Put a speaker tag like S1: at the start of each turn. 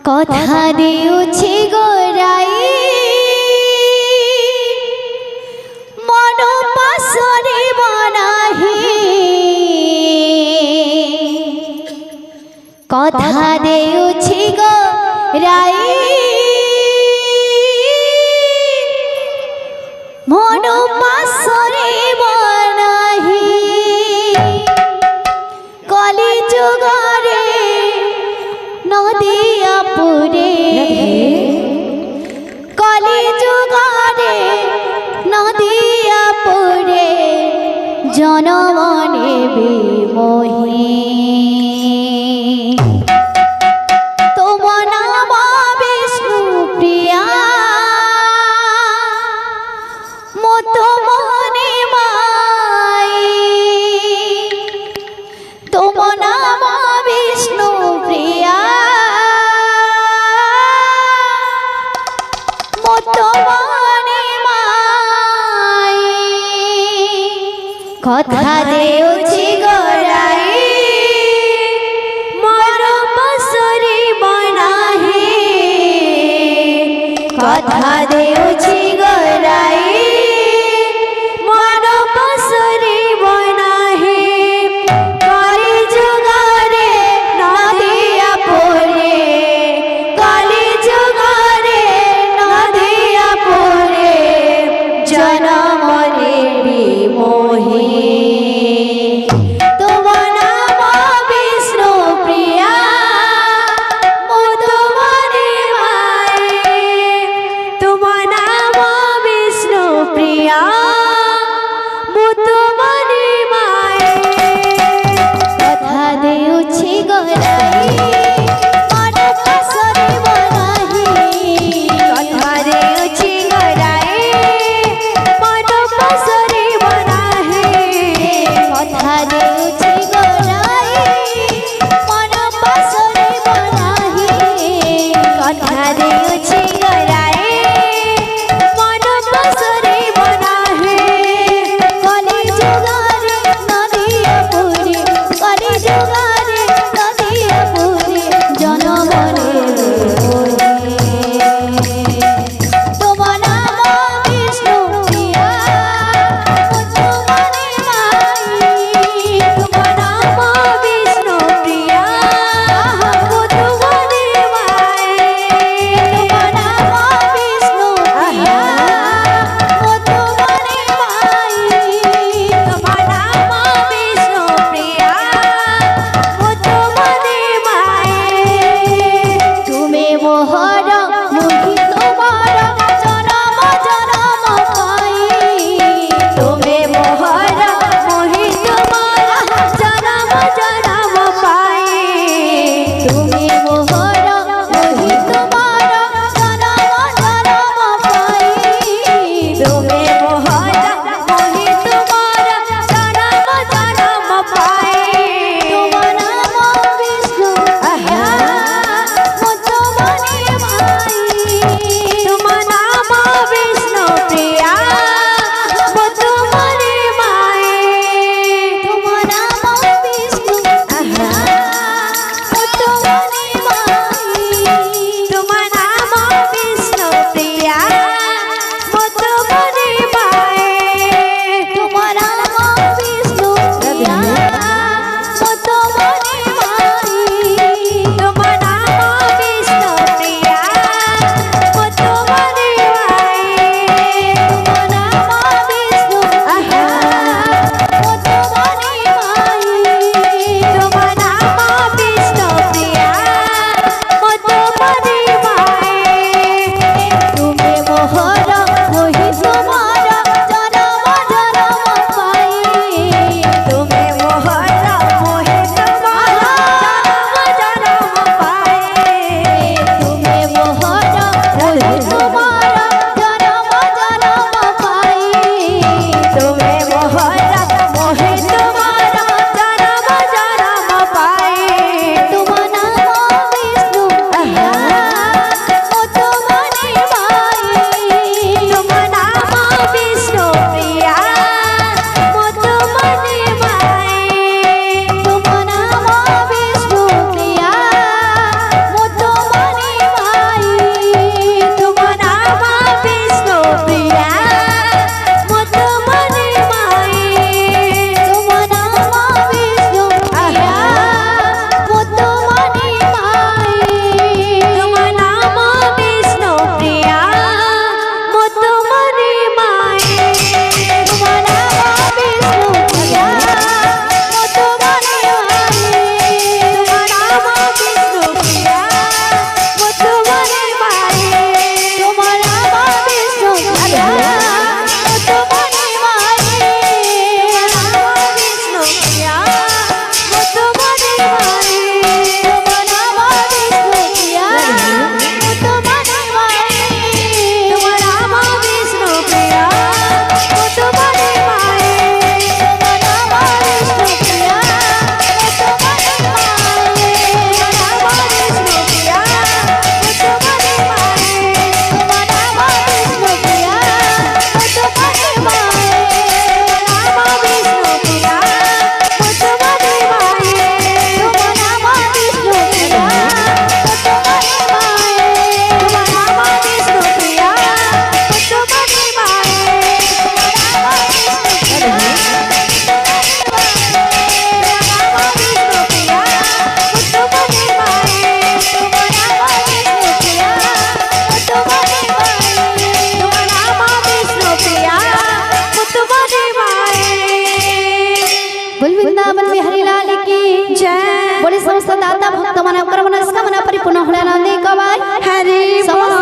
S1: কথা দিউছি গোরাই মন পাশরে বনাহি কথা দিউছি গোরাই মন পাশরে বনাহি কলি যুগরে নদিয়া পুরে কলি যুগরে নদিয়া পুরে জনমনে বিমোহী তোম নাম বিষ্ণু প্রিয়া মত মনে মাই তোম নাম বিষ্ণু প্রিয়া মনে মাই কথা দেউছি গোরাই মন পাশরে বনাহি কথা দেউছি গোরাই মন পাশরে বনাহি কলি যুগরে নদিয়া পুরে কলি যুগরে নদিয়া পুরে জনমনে বিমোহী बोले समस्त दाता भक्त मनोकामना मनस्कामना परिपूर्ण होण्याला कवाय
S2: हरि
S1: समस्त